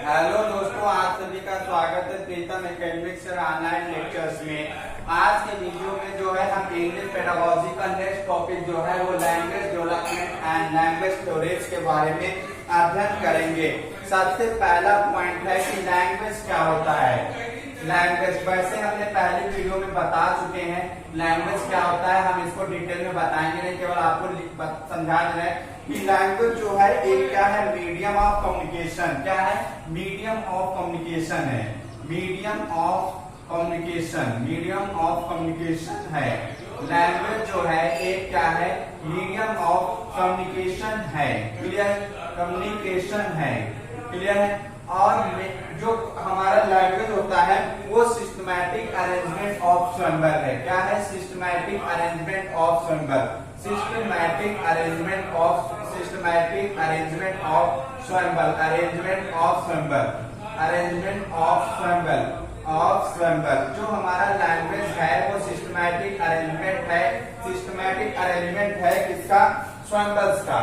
Hello दोस्तों, आप सभी का स्वागत है प्रीतम एकेडमिक्स ऑनलाइन लेक्चर्स में। आज के वीडियो में जो है हम इंग्लिश पेडागोजी का नेक्स्ट टॉपिक जो है वो language development and language storage के बारे में अध्ययन करेंगे। सबसे पहला पॉइंट है कि लैंग्वेज क्या होता है। लैंग्वेज वैसे हमने पहले वीडियो में बता चुके हैं लैंग्वेज क्या होता है, हम इसको डिटेल में बताएंगे नहीं, केवल आपको समझा दे रहे हैं कि लैंग्वेज जो है एक क्या है, मीडियम ऑफ कम्युनिकेशन। क्या है? मीडियम ऑफ कम्युनिकेशन है। Medium of communication, medium of communication है। लैंग्वेज जो है एक क्या है, मीडियम ऑफ कम्युनिकेशन है। क्लियर? कम्युनिकेशन है। क्लियर है? और जो हमारा लैंग्वेज होता है वो सिस्टमैटिक अरेंजमेंट ऑफ सिंबल है। क्या है? Systematic arrangement of symbol. Systematic arrangement of systematic arrangement of symbol. Arrangement of symbol. Arrangement of symbol of symbol. जो हमारा लैंग्वेज है वो सिस्टमैटिक अरेंजमेंट है। सिस्टमैटिक अरेंजमेंट है किसका? सिंबल्स का।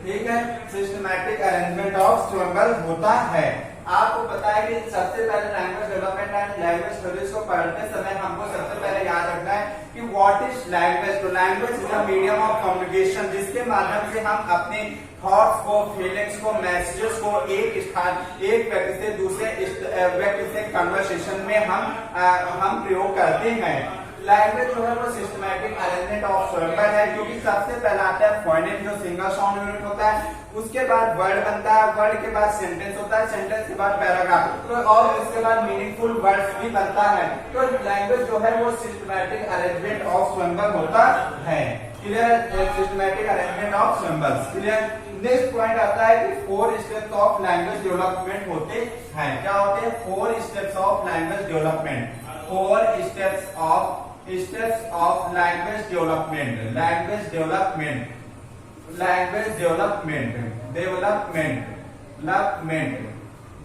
ठीक है, सिस्टमैटिक अरेंजमेंट ऑफ सिंबल होता है। आपको पता है कि सबसे पहले language development and language storage को पढ़ते समय हमको सबसे पहले याद रखना है कि व्हाट इज लैंग्वेज। तो language is a medium of communication जिसके माध्यम से हम अपने थॉट्स को, फीलिंग्स को, मैसेजेस को एक व्यक्ति से दूसरे व्यक्ति से कन्वर्सेशन में हम प्रयोग करते हैं। लैंग्वेज जो है वो सिस्टमैटिक अरेंजमेंट ऑफ सिंबल है, क्योंकि सबसे पहला आता है फोनेम जो सिंगल साउंड यूनिट होता है, उसके बाद वर्ड बनता है, वर्ड के बाद सेंटेंस होता है, सेंटेंस के बाद पैराग्राफ, तो और उसके बाद मीनिंगफुल वर्ड्स भी बनता है। तो लैंग्वेज जो है वो सिस्टमैटिक अरेंजमेंट ऑफ सिंबल होता है। Clear? Systematic arrangement of symbols. Clear? Next point आता है कि 4 स्टेप्स ऑफ लैंग्वेज डेवलपमेंट होते हैं। क्या होते हैं? 4 steps of language development. 4 steps of language development. Language development, language development, development.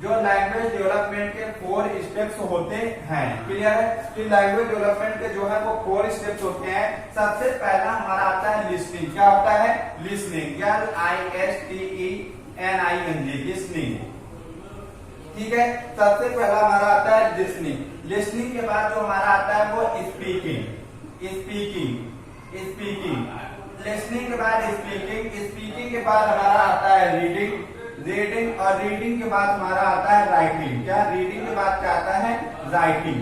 जो लैंग्वेज डेवलपमेंट के 4 स्टेप्स होते हैं। क्लियर है? कि लैंग्वेज डेवलपमेंट के जो है वो 4 स्टेप्स होते हैं। सबसे पहला हमारा आता है लिसनिंग। क्या होता है? लिसनिंग। LISTENING, listening. ठीक है, सबसे पहला हमारा आता है लिसनिंग। लिसनिंग के बाद जो हमारा आता है वो स्पीकिंग। स्पीकिंग लिसनिंग के बाद स्पीकिंग के बाद हमारा आता है रीडिंग और रीडिंग के बाद हमारा आता है राइटिंग। क्या? रीडिंग के बाद क्या आता है? राइटिंग।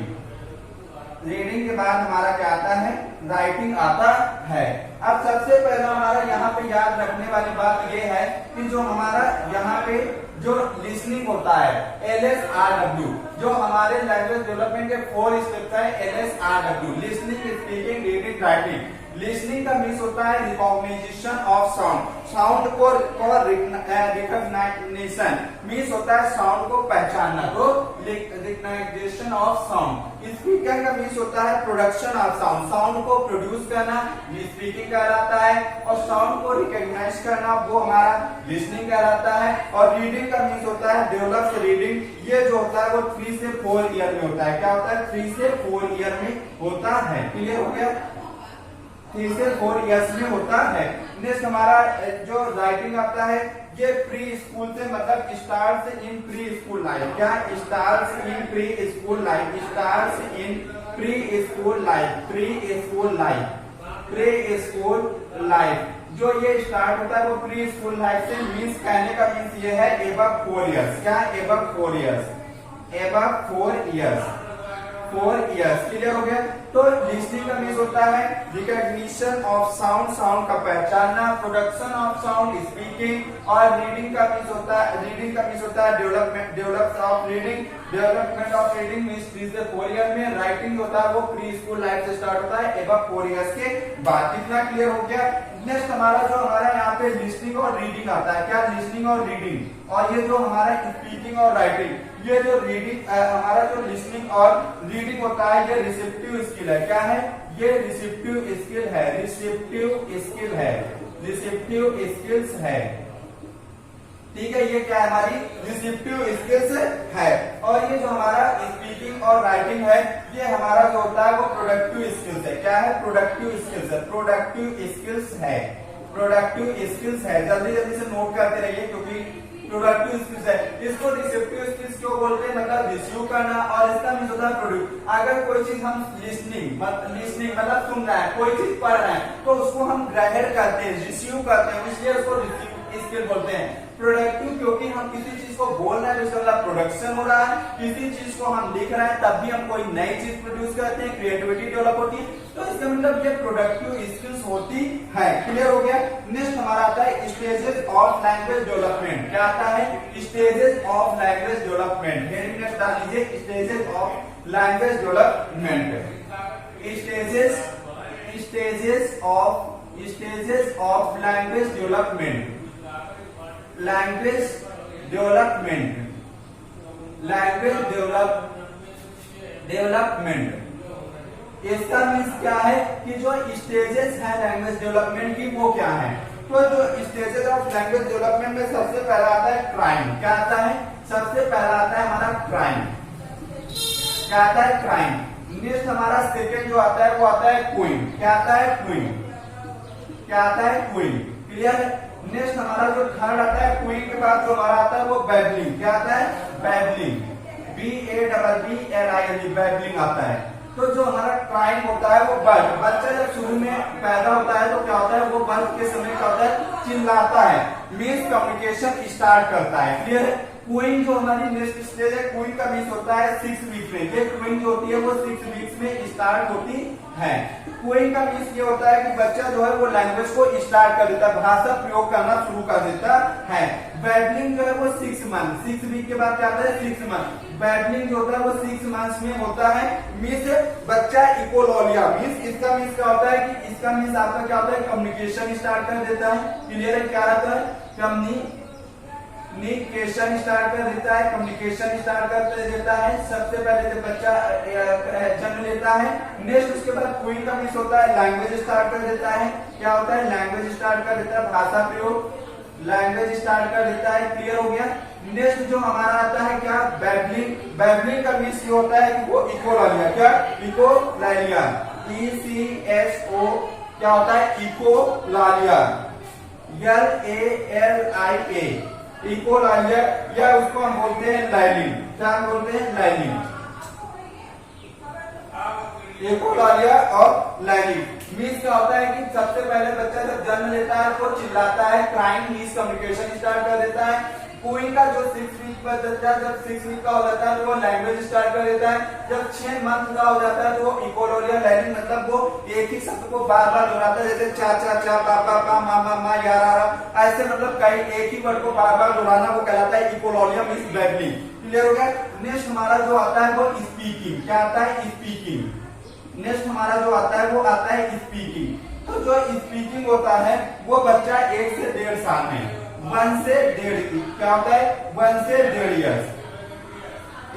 रीडिंग के बाद हमारा क्या आता है? राइटिंग आता है। अब सबसे पहला हमारा यहाँ पे याद रखने वाली बात ये है कि जो हमारा यहाँ पे जो लिसनिंग होता है LSRW, जो हमारे लैंग्वेज डेवलपमेंट के 4 स्टेप्स है LSRW, listening, speaking, reading, writing. Listening का मीन्स होता है रिकॉग्निशन ऑफ साउंड। साउंड को रिकॉग्निशन मीन्स होता है साउंड को पहचानना, तो रिकॉग्निशन ऑफ साउंड। स्पीकिंग का मीन्स होता है प्रोडक्शन ऑफ साउंड, साउंड को प्रोड्यूस करना स्पीकिंग कहलाता है, और साउंड को रिकॉग्नाइज करना वो हमारा लिसनिंग कहलाता है। और रीडिंग का मीन्स होता है डेवलप्ड रीडिंग। ये जो होता है वो 3 से 4 ईयर में होता है। क्या होता है? 3 से 4 ईयर में होता है। क्लियर हो गया? 3 से 4 ईयर्स में होता है। नेक्स्ट हमारा जो राइटिंग आता है ये प्री स्कूल से, मतलब starts in pre school life. क्या? Starts in pre school life. Starts in pre school life. Pre school life. Pre school life जो ये स्टार्ट होता है वो प्री स्कूल लाइफ से। मीन्स कहने का मीन्स ये है एबव 4 ईयर्स। क्या? Above 4 years. Above 4 years. 4 years. Clear हो गया? तो लिसनिंग का मीन्स होता है रिकॉग्निशन ऑफ साउंड, साउंड का पहचानना, प्रोडक्शन ऑफ साउंड स्पीकिंग, और रीडिंग का मीन्स होता है development of reading. Development of reading means 3 से 4 ईयर में। राइटिंग होता है वो प्री स्कूल लाइफ से स्टार्ट होता है एबव 4 ईयर्स के बाद। कितना क्लियर हो गया? नेक्स्ट हमारा यहाँ पे लिसनिंग और रीडिंग आता है। क्या? लिसनिंग और रीडिंग। और ये जो हमारा स्पीकिंग और राइटिंग, ये जो रीडिंग हमारा जो लिसनिंग और रीडिंग होता है ये रिसेप्टिव स्किल है। क्या है? ये रिसेप्टिव स्किल है। रिसेप्टिव स्किल है। रिसेप्टिव स्किल्स है। ठीक है, ये क्या है? हमारी रिसेप्टिव स्किल्स है। और ये जो हमारा स्पीकिंग और राइटिंग है ये हमारा जो होता है वो प्रोडक्टिव स्किल्स है। क्या है? प्रोडक्टिव स्किल्स है। प्रोडक्टिव स्किल्स है। प्रोडक्टिव स्किल्स है, जल्दी जल्दी से नोट करते रहिए क्योंकि प्रोडक्टिव स्किल्स है। इसको रिसेप्टिव स्किल्स क्यों बोलते हैं, मतलब रिसीव करना, और इसका मीन्स होता है प्रोड्यूस। अगर कोई चीज हम लिसनिंग मतलब सुन रहे हैं, कोई चीज पढ़ रहे हैं तो उसको हम ग्रहण करते हैं, रिसीव करते हैं, इसलिए उसको रिसीव स्किल बोलते हैं। प्रोडक्टिव क्योंकि हम किसी चीज को बोल रहे हैं तो इसका मतलब प्रोडक्शन हो रहा है, किसी चीज को हम लिख रहे हैं तब भी हम कोई नई चीज प्रोड्यूस करते हैं, क्रिएटिविटी डेवलप होती है, तो इसका मतलब ये प्रोडक्टिव स्किल्स होती है। क्लियर हो गया। नेक्स्ट हमारा आता है स्टेजेस ऑफ लैंग्वेज डेवलपमेंट। क्या आता है, stages of language development. Heading next डाल लीजिए, stages of language development. Stages of language development. Language development इसका मीन्स क्या है कि जो स्टेजेस है लैंग्वेज डेवलपमेंट की वो क्या है। तो जो स्टेजेस ऑफ लैंग्वेज डेवलपमेंट में सबसे पहला आता है क्राइम। क्या आता है, सबसे पहला आता है हमारा क्राइम। क्या आता है, क्राइम। नेक्स्ट हमारा सेकंड जो आता है वो आता है क्वीन। क्या आता है, क्वीन। क्या आता है, क्वीन। क्लियर है। नेक्स्ट हमारा जो थर्ड आता है क्वीन के बाद जो हमारा आता है वो बैबलिंग। क्या आता है, बैबलिंग। BABBLING बैबलिंग आता है। तो जो हमारा क्राइम होता है वो बर्थ, बच्चा जब शुरू में पैदा होता है तो क्या होता है, वो बर्थ के समय क्या होता है, चिल्लाता है, मीन्स कम्युनिकेशन स्टार्ट करता है। क्लियर है। क्वीन जो हमारी नेक्स्ट स्टेज है, क्वीन का मीन्स होता है 6 वीक में। ये क्वीन जो होती है वो 6 वीक्स में स्टार्ट होती है। क्वीन का मीन्स ये होता है कि बच्चा जो है वो लैंग्वेज को स्टार्ट कर देता है, भाषा प्रयोग करना शुरू कर देता है। बैबलिंग जो है वो 6 मंथ, 6 वीक के बाद क्या आता है, 6 मंथ। बैबलिंग जो होता है वो 6 मंथ्स में होता है। मीन्स बच्चा इकोलॉलिया, मीन्स इसका मीन्स क्या होता है कि इसका मीन्स आपका क्या होता है, कम्युनिकेशन स्टार्ट कर देता है। क्लियर है। क्या रहता है, कम्युनिकेशन स्टार्ट कर देता है, कम्युनिकेशन स्टार्ट कर देता है। सबसे पहले जब बच्चा जन्म लेता है, नेक्स्ट उसके बाद क्वीन का मीन्स होता है लैंग्वेज स्टार्ट कर देता है। क्या होता है, लैंग्वेज स्टार्ट कर देता है, भाषा प्रयोग, लैंग्वेज स्टार्ट कर देता है। क्लियर हो गया। नेक्स्ट जो हमारा आता है क्या, बैबलिंग। बैबलिंग का मीन्स ये होता है कि वो इकोलालिया। क्या, इकोलालिया, ECHO क्या होता है, इकोलालिया, LALIA, इकोलालिया, या उसको हम बोलते हैं लाइलिंग। क्या बोलते हैं, लाइलिंग। इकोलालिया और लाइलिंग मीन्स क्या होता है कि सबसे पहले बच्चा जब जन्म लेता है तो चिल्लाता है, क्राइम, मीन्स कम्युनिकेशन स्टार्ट कर देता है। क्वीन का जो 6 वीक पर बच्चा जब 6 वीक का हो जाता है तो वो लैंग्वेज स्टार्ट कर देता है। जब 6 मंथ का हो जाता है तो वो इकोलोरिया लाइनिंग, मतलब वो एक ही शब्द को बार बार दोहराता है, जैसे चा चा चा, पापा पा, मामा मा, यारा रा, ऐसे मतलब कई एक ही वर्ड को बार बार दोहराना वो कहलाता है इकोलोरिया मीन्स बैबलिंग। क्लियर हो गया। नेक्स्ट हमारा जो आता है वो स्पीकिंग। क्या आता है, स्पीकिंग। नेक्स्ट हमारा जो आता है वो आता है स्पीकिंग। तो जो स्पीकिंग होता है वो बच्चा 1 से 1.5 साल में, 1 से 1.5, क्या होता है, 1 से 1.5 ईयर्स,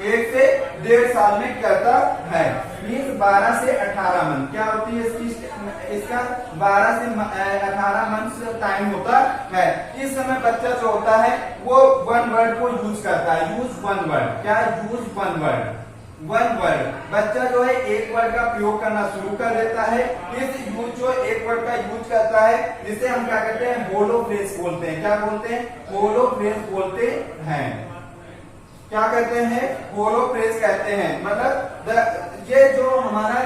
1 से 1.5 साल में करता है। मीन्स 12 से 18 मंथ क्या होती है इसका 12 से 18 मंथ टाइम होता है। इस समय बच्चा जो होता है वो 1 वर्ड को यूज करता है, यूज 1 वर्ड। क्या, यूज 1 वर्ड। 1 वर्ड बच्चा जो है 1 वर्ड का प्रयोग करना शुरू कर देता है। इस यूज जो 1 वर्ड का यूज करता है जिसे हम क्या कहते हैं, होलो फ्रेज बोलते हैं। क्या बोलते हैं, होलो फ्रेज बोलते हैं। क्या कहते हैं, होलो फ्रेज कहते हैं। मतलब ये जो हमारा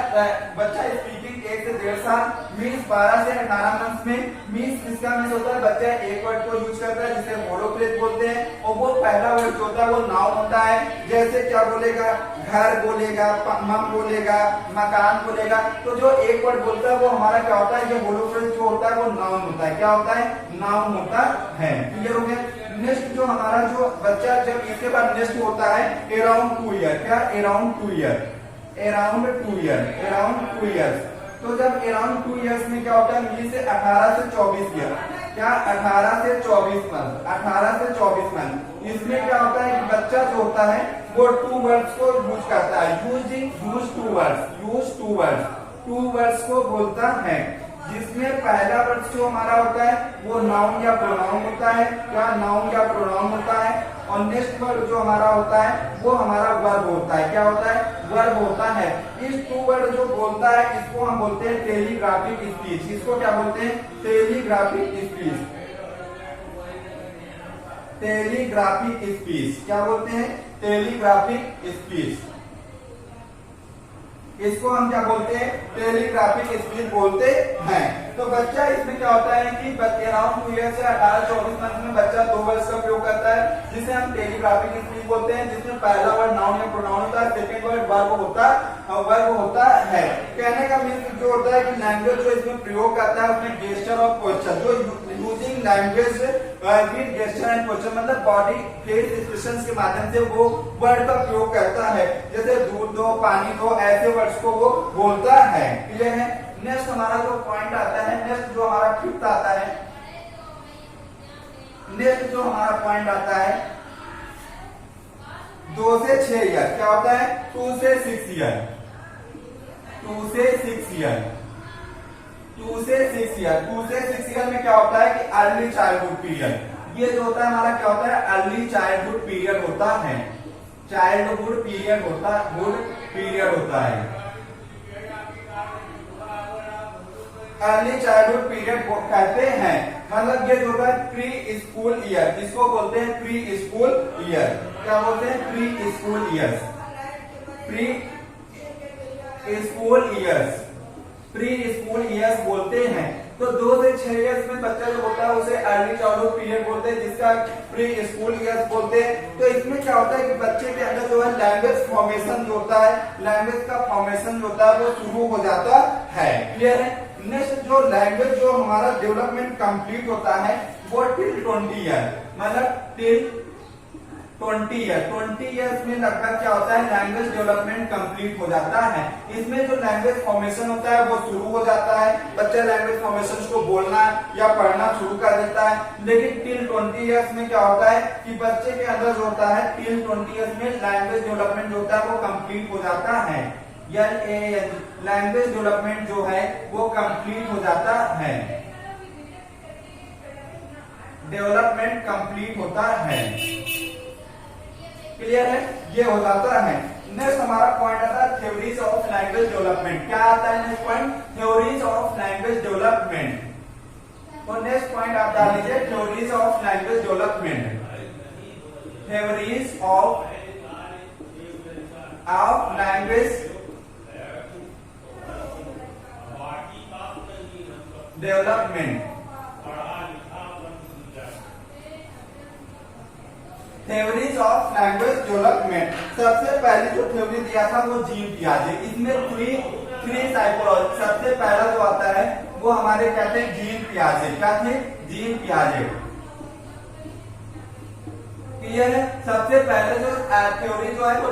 बच्चा स्पीकिंग 1 से 1.5 साल, मीन्स 12 से 18 मंथ में, मीन्स इसका मीन्स होता है बच्चा 1 वर्ड को यूज करता है जिसे होलो फ्रेज बोलते हैं। और वो पहला वर्ड जो होता है वो नाउन होता है। जैसे क्या बोलेगा, घर बोलेगा, मम बोलेगा, मकान बोलेगा। तो जो 1 वर्ड बोलता है वो हमारा क्या होता है, ये होलो फ्रेज जो होता है वो नाउन होता है। क्या होता है, नाउन होता है। क्लियर हो गया। नेक्स्ट जो हमारा जो बच्चा जब इसके बाद नेक्स्ट होता है अराउंड 2 ईयर। क्या, around 2 year, around 2 year, around 2 years. तो जब अराउंड 2 ईयर्स में क्या होता है, मीन्स 18 से 24 ईयर। क्या, 18 से 24 मंथ, 18 से 24 मंथ। इसमें क्या होता है कि बच्चा जो होता है वो 2 वर्ड्स को यूज करता है, use 2 words, use 2 words, 2 words को बोलता है। जिसमें पहला वर्ड जो हमारा होता है वो नाउन या प्रोनाउन होता है, क्या नाउन या प्रोनाउन होता है। और नेक्स्ट वर्ड जो हमारा होता है वो हमारा वर्ब होता है, क्या होता है, वर्ब होता है। इस टू वर्ड जो बोलता है इसको हम बोलते हैं टेलीग्राफिक स्पीच। इसको क्या बोलते हैं, टेलीग्राफिक स्पीच। टेलीग्राफिक स्पीच क्या बोलते हैं, टेलीग्राफिक स्पीच। इसको हम क्या बोलते हैं, टेलीग्राफिक स्पीच बोलते हैं। तो बच्चा इसमें क्या होता है कि अराउंड 2 ईयर से 18-24 मंथ में बच्चा 2 वर्ड्स का प्रयोग करता है जिसे हम टेलीग्राफिक स्पीच बोलते हैं, जिसमें पहला वर्ड नाउन या प्रोनाउन होता है, सेकंड वर्ड वर्ब होता है। कहने का मीनिंग जो होता है कि लैंग्वेज जो इसमें प्रयोग करता है उसमें गेस्चर और पोस्चर, जो using language with gesture and posture, मतलब बॉडी फेस एक्सप्रेशंस के माध्यम से वो वर्ड का प्रयोग करता है। जैसे दूध दो, पानी दो, ऐसे वर्ड्स को वो बोलता है। क्लियर है। नेक्स्ट हमारा जो पॉइंट आता है, नेक्स्ट जो हमारा फिफ्थ आता है, नेक्स्ट जो हमारा पॉइंट आता है 2 से 6 ईयर, क्या होता है, 2 से 6 ईयर, 2 से 6 ईयर, 2 से 6 ईयर, 2 से 6 ईयर में क्या होता है कि अर्ली चाइल्डहुड पीरियड। ये जो होता है हमारा क्या होता है, अर्ली चाइल्डहुड पीरियड होता है, चाइल्डहुड पीरियड होता है। अर्ली चाइल्डहुड पीरियड कहते हैं, मतलब ये जो होता है प्री स्कूल ईयर, इसको बोलते हैं प्री स्कूल ईयर। क्या बोलते हैं, pre school years, pre school years, pre school years बोलते हैं। तो 2 से 6 ईयर्स में बच्चा जो होता है उसे अर्ली चाइल्डहुड पीरियड बोलते हैं, जिसका प्री स्कूल ईयर्स बोलते हैं। तो इसमें क्या होता है कि बच्चे के अंदर जो है लैंग्वेज फॉर्मेशन जो होता है, लैंग्वेज का फॉर्मेशन जो होता है वो शुरू हो जाता है। क्लियर है। नेक्स्ट जो लैंग्वेज जो हमारा डेवलपमेंट कंप्लीट होता है वो टिल 20 ईयर, मतलब टिल 20 ईयर, 20 ईयर्स में लगभग क्या होता है, लैंग्वेज डेवलपमेंट कंप्लीट हो जाता है। इसमें जो लैंग्वेज फॉर्मेशन होता है वो शुरू हो जाता है, बच्चा लैंग्वेज फॉर्मेशन को बोलना या पढ़ना शुरू कर देता है। लेकिन टिल 20 ईयर्स में क्या होता है कि बच्चे के अंदर जो होता है टिल 20 ईयर्स में लैंग्वेज डेवलपमेंट जो होता है वो कंप्लीट हो जाता है, या लैंग्वेज डेवलपमेंट जो है वो कंप्लीट हो जाता है, डेवलपमेंट कंप्लीट होता है। क्लियर है, ये हो जाता है। नेक्स्ट हमारा पॉइंट आता है थ्योरीज ऑफ लैंग्वेज डेवलपमेंट। क्या आता है next point, theories of language development. तो नेक्स्ट पॉइंट आप डाल लीजिए theories of language development, theories of language development. Theories of language development, सबसे पहले जो थ्योरी दिया था वो जीन पियाजे। इसमें थ्री साइकोलॉजी, सबसे पहला जो आता है वो हमारे कहते हैं जीन पियाजे। क्या थे, जीन पियाजे। क्लियर है। सबसे पहले जो थ्योरी जो है वो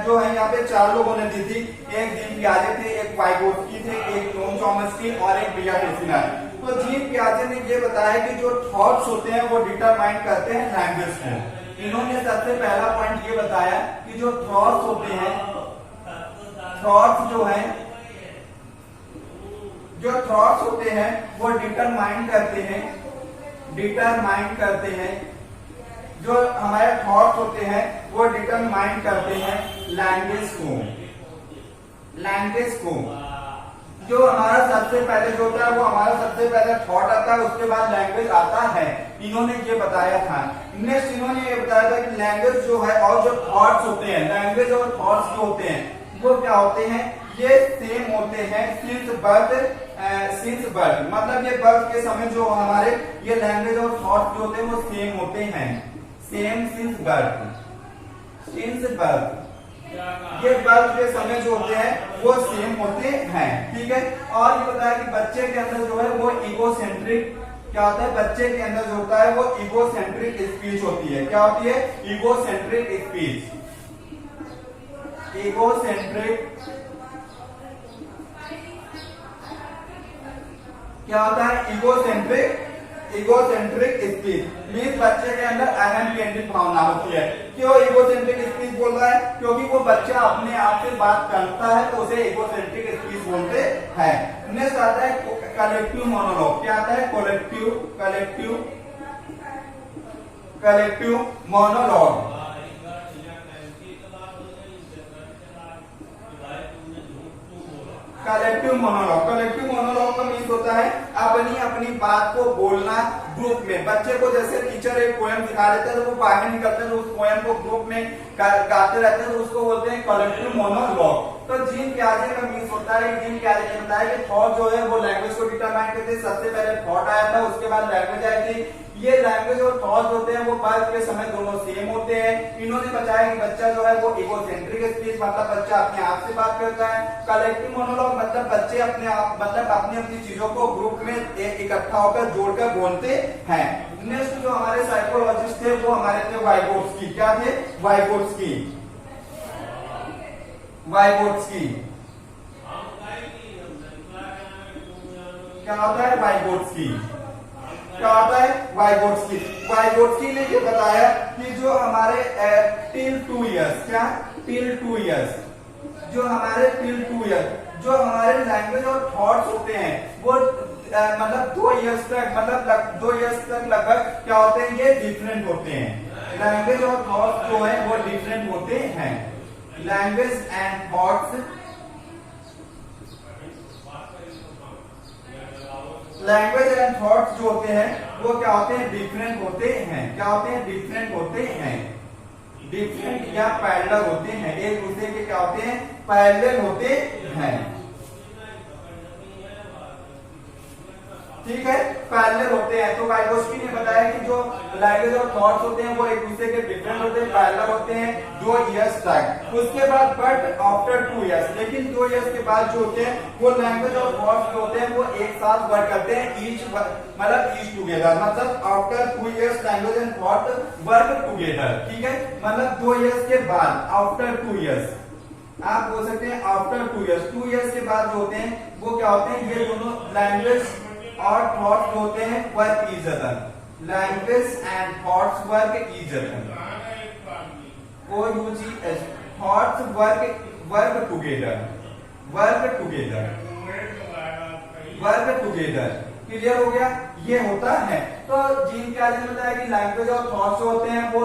जो है यहाँ पे 4 लोगों ने दी थी, एक जीन पियाजे थे, एक वाइगोत्स्की थे, एक नोम चॉम्स्की और एक बिया पेसिनर। तो जीन पियाजे ने ये बताया कि जो थॉट्स होते हैं वो डिटरमाइन करते हैं लैंग्वेज को। इन्होंने सबसे पहला पॉइंट ये बताया कि जो थॉट्स होते हैं, थॉट्स जो है, जो थॉट्स होते हैं वो डिटरमाइन करते हैं, जो हमारे थॉट्स होते हैं वो डिटरमाइन करते हैं लैंग्वेज को। जो हमारा सबसे पहले जो होता है वो हमारा सबसे पहले थॉट आता है, उसके बाद लैंग्वेज आता है। इन्होंने ये बताया था। नेक्स्ट इन्होंने ये बताया था कि लैंग्वेज जो है और जो थॉट्स होते हैं, लैंग्वेज और थॉट्स जो होते हैं वो क्या होते हैं, ये सेम होते हैं सिंस बर्थ, मतलब ये बर्थ के समय जो हमारे ये लैंग्वेज और थॉट्स जो होते हैं वो सेम होते हैं, सेम सिंस बर्थ। ये बर्थ के समय जो होते हैं वो सेम होते हैं। ठीक है। और ये बताया कि बच्चे के अंदर जो है वो इगोसेंट्रिक, क्या होता है, बच्चे के अंदर जो होता है वो इगोसेंट्रिक स्पीच होती है। क्या होती है, इगोसेंट्रिक स्पीच। क्या होता है, इगोसेंट्रिक स्पीच मीन्स बच्चे के अंदर अहम केंद्रित भावना होती है। क्यों इगोसेंट्रिक स्पीच बोल रहा है, क्योंकि वो बच्चा अपने आप से बात करता है तो उसे इगोसेंट्रिक स्पीच बोलते हैं। नेक्स्ट आता है कलेक्टिव मोनोलॉग। क्या आता है? Collective monologue. कलेक्टिव मोनोलॉग का मीन्स होता है अपनी अपनी बात को बोलना ग्रुप में। बच्चे को जैसे टीचर एक पोएम सिखा देते हैं तो वो बाहर निकलते हैं तो उस पोएम को ग्रुप में गाते रहते हैं तो उसको बोलते हैं कलेक्टिव मोनोलॉग। तो जीन पियाजे का मीन्स होता है, जीन पियाजे ने बताया कि थॉट जो है वो लैंग्वेज को डिटरमाइन करते हैं। सबसे पहले थॉट आया था, उसके बाद लैंग्वेज आई थी। ये लैंग्वेज और थॉट होते हैं वो बर्थ के समय दोनों सेम होते हैं। इन्होंने बताया कि बच्चा जो है वो इगोसेंट्रिक स्पीच, मतलब बच्चा अपने आप से बात करता है। कलेक्टिव मोनोलॉग मतलब बच्चे अपने आप, मतलब अपनी अपनी चीजों को ग्रुप में इकट्ठा होकर जोड़कर बोलते हैं। नेक्स्ट जो हमारे साइकोलॉजिस्ट थे वो हमारे थे वाइगोट्स्की। क्या थे? वाइगोट्स्की। क्या होता है वाइगोट्स्की? वाइगोट्स्की ने ये बताया कि जो हमारे टिल 2 इयर्स, क्या टिल 2 इयर्स, जो हमारे लैंग्वेज और थॉट्स होते हैं वो मतलब 2 इयर्स तक लगभग क्या होते हैं? ये डिफरेंट होते हैं। लैंग्वेज और थॉट्स जो है वो डिफरेंट होते हैं। लैंग्वेज एंड थॉट्स जो होते हैं वो क्या होते हैं? डिफरेंट होते हैं। क्या होते हैं? डिफरेंट होते हैं। डिफरेंट या पैरेलल होते हैं, एक दूसरे के क्या होते हैं? पैरेलल होते हैं। ठीक है, पैरेलल होते हैं। तो वाइगोट्स्की ने बताया कि जो लैंग्वेज और थॉट्स होते हैं वो एक दूसरे के डिफरेंट होते हैं, पैरेलल होते हैं 2 इयर्स तक। उसके बाद बट आफ्टर 2 इयर्स, लेकिन 2 इयर्स के बाद जो होते हैं वो लैंग्वेज और थॉट्स जो होते हैं वो एक साथ वर्क करते हैं, ईच टुगेदर। मतलब after 2 years language and thought work together. ठीक है, मतलब 2 इयर्स के बाद, आफ्टर 2 इयर्स आप बोल सकते हैं आफ्टर 2 इयर्स। 2 इयर्स के बाद जो होते हैं वो क्या होते हैं? ये दोनों लैंग्वेज और थॉट्स होते हैं work each other. Language and thoughts work each other. OUGH, thoughts work together. Clear हो गया? ये होता है। तो जीन पियाजे ने बताया कि लैंग्वेज और थॉट्स जो होते हैं वो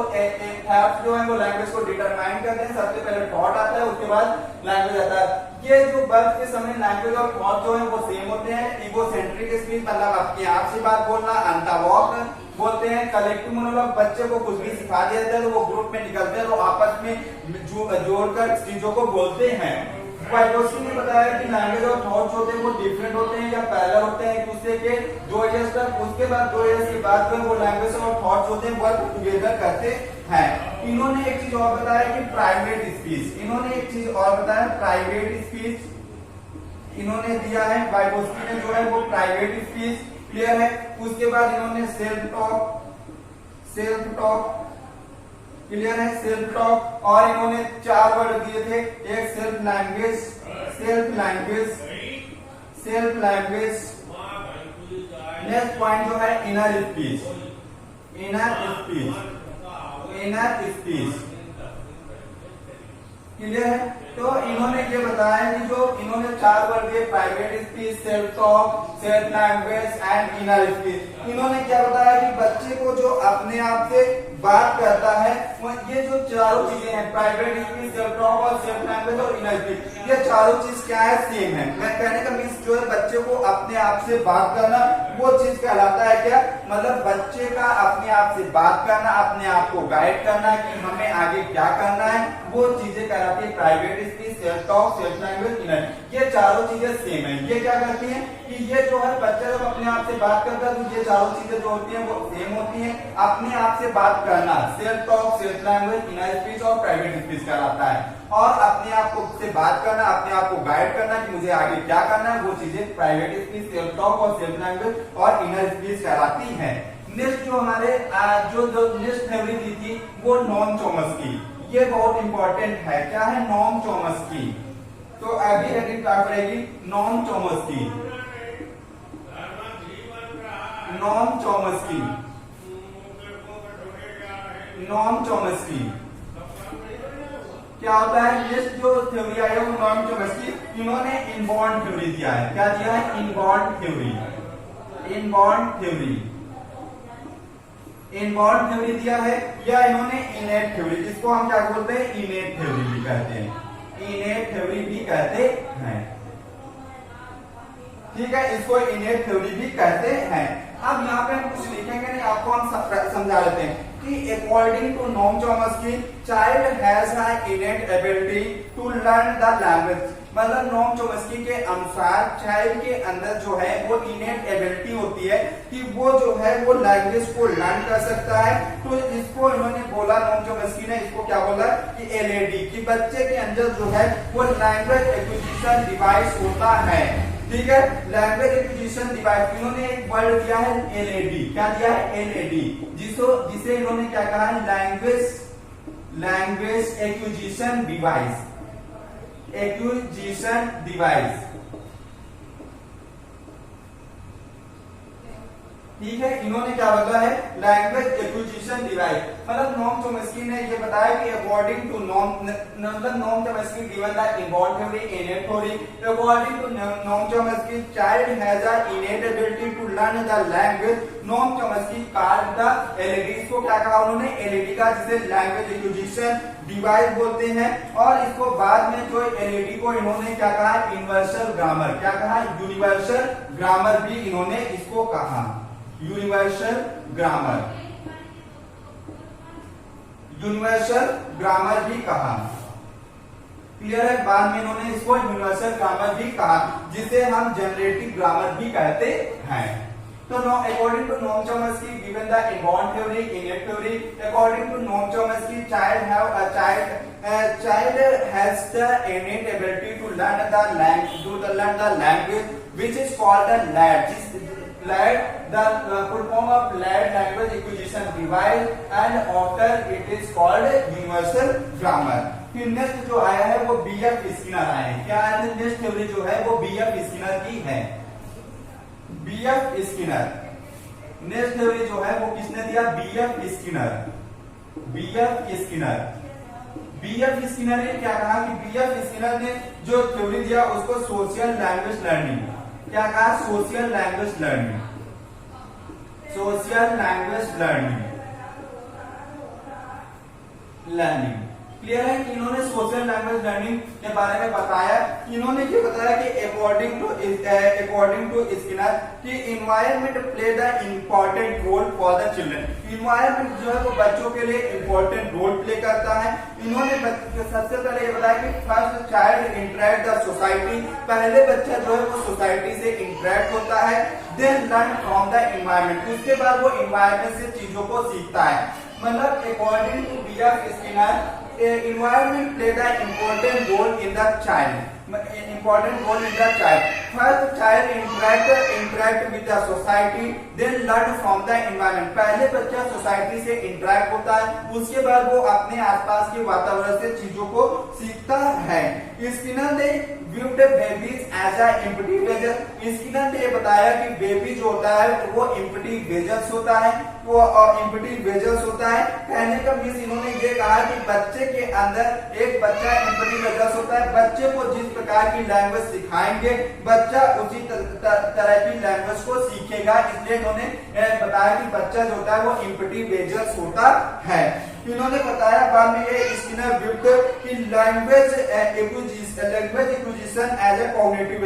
थॉट्स जो है वो लैंग्वेज को डिटरमाइन करते हैं। सबसे पहले थॉट आता है, उसके बाद लैंग्वेज आता है। ये जो बर्थ के समय लैंग्वेज और थॉट जो है वो सेम होते हैं। इगोसेंट्रिक स्पीच मतलब अपने आप से बात बोलना, अंतर्वॉक बोलते हैं। कलेक्टिव मोनोलॉग बच्चे को कुछ भी सिखा दिया जाता है तो वो ग्रुप में निकलते हैं तो आपस में जोड़कर चीजों को बोलते हैं। वाइगोट्स्की ने बताया कि लैंग्वेज और थॉट्स होते हैं वो डिफरेंट होते हैं या पैरेलल होते हैं एक दूसरे के 2 इयर्स तक। उसके बाद 2 इयर्स के बाद वो लैंग्वेज और थॉट्स होते हैं वर्क टुगेदर करते हैं। इन्होंने एक चीज और बताया कि प्राइवेट स्पीच। इन्होंने दिया है, वाइगोट्स्की ने जो है वो प्राइवेट स्पीच। क्लियर है? उसके बाद इन्होंने सेल्फ टॉक क्लियर है? Self talk. और इन्होंने 4 वर्ड दिए थे, एक सेल्फ लैंग्वेज। नेक्स्ट पॉइंट जो है इनर स्पीच। क्लियर है? तो इन्होंने ये बताया कि जो इन्होंने 4 वर्ड दिए, private speech, self talk, self language and inner speech. इन्होंने क्या बताया कि बच्चे को जो अपने आप से बात करता है वो ये जो चारों चीजें हैं, प्राइवेट स्पीच, सेल्फ टॉक और सेल्फ लैंग्वेज और इनर स्पीच, ये चारों चीज क्या है? सेम है। मैं कहने का मीन्स जो है बच्चे को अपने आप से बात करना वो चीज कहलाता है क्या? मतलब बच्चे का अपने आप से बात करना, अपने आप को गाइड करना कि हमें आगे क्या करना है, वो चीजें कहलाती है private speech, self talk, self language, inner. ये चारों चीजें सेम है। ये क्या करती हैं कि ये जो है बच्चा जब अपने आप से बात करता है तो ये चारों चीजें जो होती हैं वो सेम होती हैं। अपने आप से बात करना self talk, self language, inner speech और प्राइवेट स्पीच कहलाता है। और अपने आप को से बात करना, अपने आप को गाइड करना कि मुझे आगे क्या करना है, वो चीजें प्राइवेट स्पीच, सेल्फ टॉक और सेल्फ लैंग्वेज और इनर स्पीच कहलाती है। नेक्स्ट जो हमारे जो नेक्स्ट थ्योरी दी थी वो नॉम चॉम्स्की। ये बहुत इंपॉर्टेंट है। क्या है? Noam Chomsky. तो अभी हेडिंग क्या पड़ेगी? Noam Chomsky. क्या होता है? नेक्स्ट जो थ्योरी आई है वो नॉम चॉम्स्की। इन्होंने इनबॉर्न थ्योरी दिया है। क्या दिया है? Inborn theory. Inborn theory, inborn theory दिया है, या इन्होंने इनेट थ्योरी, जिसको हम क्या बोलते हैं, इनेट थ्योरी भी कहते हैं, इनेट थ्योरी भी कहते हैं। ठीक है, इसको इनेट थ्योरी भी कहते हैं। अब यहाँ पे हम कुछ लिखेंगे नहीं, आपको हम समझा लेते हैं कि according to Noam Chomsky child has an innate ability to learn the language, मतलब नोम चॉम्स्की के अनुसार चाइल्ड के अंदर जो है वो इनेट एबिलिटी होती है कि वो जो है वो लैंग्वेज को लर्न कर सकता है। तो इसको इन्होंने बोला, नोम चॉम्स्की ने इसको क्या बोला कि एलएडी, कि बच्चे के अंदर जो है वो लैंग्वेज एक्विजिशन डिवाइस होता है। ठीक है, लैंग्वेज एक्विजिशन डिवाइस, इन्होंने एक वर्ड दिया है एलएडी, क्या दिया है, एलएडी, जिसे इन्होंने क्या कहा है, language acquisition device, acquisition device. ठीक है, इन्होंने क्या बोला है, लैंग्वेज एक्विजिशन डिवाइस। मतलब नोम चॉम्स्की ने ये बताया कि according to Noam Chomsky given the inborn theory, innate theory, according to Noam Chomsky child has a innate ability to learn the language. Noam Chomsky called the LED, इसको क्या कहा उन्होंने, LED का, जिसे लैंग्वेज एक्विजिशन डिवाइस बोलते हैं। और इसको बाद में जो एलईडी को इन्होंने क्या कहा, यूनिवर्सल ग्रामर, क्या कहा, यूनिवर्सल ग्रामर भी इन्होंने इसको कहा, यूनिवर्सल ग्रामर, यूनिवर्सल ग्रामर भी कहा। क्लियर है, बाद में इन्होंने इसको यूनिवर्सल ग्रामर भी कहा, जिसे हम जनरेटिव ग्रामर भी कहते हैं। तो according to Noam Chomsky given the inborn theory, innate theory, according to Noam Chomsky child has the innate ability to learn the language which is called the LAD, the full form of LAD, language acquisition device, and after it is called universal grammar। फिर next जो आया है वो BF Skinner आया है। क्या है, next theory जो है वो बीएफ स्किनर की है, बीएफ स्किनर। नेक्स्ट थ्योरी जो है वो किसने दिया, BF Skinner, BF Skinner. BF Skinner ने क्या कहा कि बीएफ स्किनर ने जो थ्योरी दिया उसको सोशल लैंग्वेज लर्निंग, क्या कहा, social language learning, social language learning. Clear है कि इन्होंने सोशल लैंग्वेज लर्निंग के बारे में बताया। इन्होंने ये बताया कि अकॉर्डिंग टू स्किनर कि environment play the important role for the children. Environment जो है वो बच्चों के लिए इम्पोर्टेंट रोल प्ले करता है। इन्होंने सबसे पहले ये बताया कि first child interact the society, पहले बच्चा जो है वो सोसाइटी से इंटरेक्ट होता है, then learn from the environment, उसके बाद वो इन्वायरमेंट से चीजों को सीखता है। मतलब according to BF Skinner environment played an important role in the child, important role in the child. First child interact with the society, then learn from the environment। पहले बच्चा सोसाइटी से इंटरेक्ट होता है, उसके बाद वो अपने आसपास के वातावरण से चीजों को सीखता है। स्किनर ने viewed babies as a empty vessel। Skinner ने बताया कि बेबी जो होता है वो empty vessels होता है, वो empty vessels होता है। कहने का मीन्स इन्होंने ये कहा कि बच्चे के अंदर एक बच्चा empty vessels होता है। बच्चे को जिस प्रकार की लैंग्वेज सिखाएंगे बच्चा उसी तरह की लैंग्वेज को सीखेगा, इसलिए इन्होंने बताया कि बच्चा जो होता है वो empty vessels होता है। इन्होंने बताया बाद में ये स्किनर विवड कि language acquisition as a cognitive.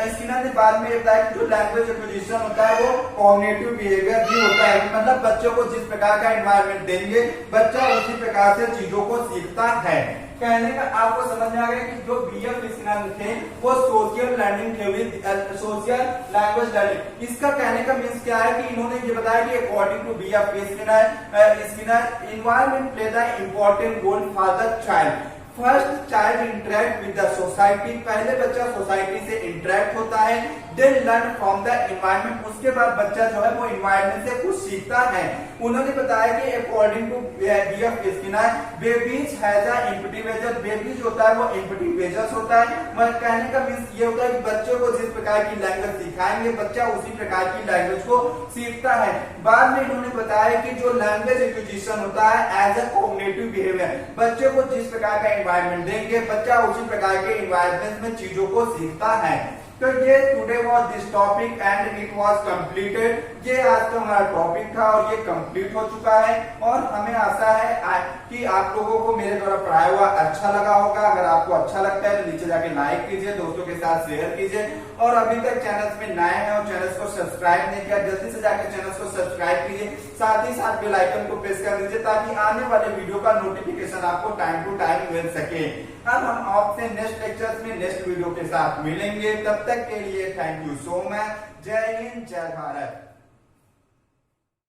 Skinner ने बाद में बताया कि जो लैंग्वेज एक्विजिशन होता है वो कॉग्निटिव बिहेवियर भी होता है, मतलब बच्चों को जिस प्रकार का एनवायरनमेंट देंगे बच्चा उसी प्रकार से चीजों को सीखता है। कहने का आपको समझ में आ गया कि जो बीएफ स्किनर थे वो social learning theory, social language learning, इसका कहने का मीन्स क्या है कि इन्होंने ये बताया कि according to BF Skinner environment play the important role for the child. First child interact with the society, पहले बच्चा सोसाइटी से इंटरेक्ट होता है, then learn from the environment, उसके बाद बच्चा जो है वो एनवायरनमेंट से कुछ सीखता है। उन्होंने बताया कि according to BF Skinner babies has a empty vessel, babies होता है वो एम्प्टी वेजल्स होता है। मतलब कहने का मीन्स ये होता है कि बच्चों को जिस प्रकार की लैंग्वेज सिखाएंगे बच्चा उसी प्रकार की लैंग्वेज को सीखता है। बाद में इन्होंने बताया कि जो लैंग्वेज एक्विजिशन होता है एज अ कॉग्निटिव बिहेवियर, बच्चे को जिस प्रकार का एनवायरनमेंट देंगे बच्चा उसी प्रकार के एनवायरनमेंट में चीजों को सीखता है। तो ये today was this topic and it was completed. ये आज का हमारा टॉपिक था और ये कंप्लीट हो चुका है और हमें आशा है कि आप लोगों को मेरे द्वारा पढ़ाया हुआ अच्छा लगा होगा। अगर आपको अच्छा लगता है तो नीचे जाके लाइक कीजिए, दोस्तों के साथ शेयर कीजिए और अभी तक चैनल में नए हैं और चैनल को सब्सक्राइब नहीं किया जल्दी से जाकर चैनल को सब्सक्राइब कीजिए, साथ ही साथ बेल आइकन को प्रेस कर दीजिए ताकि आने वाले वीडियो का नोटिफिकेशन आपको टाइम टू टाइम मिल सके। अब हम आपसे नेक्स्ट लेक्चर्स में नेक्स्ट वीडियो के साथ मिलेंगे, तब तक के लिए थैंक यू सो मच। जय हिंद, जय भारत।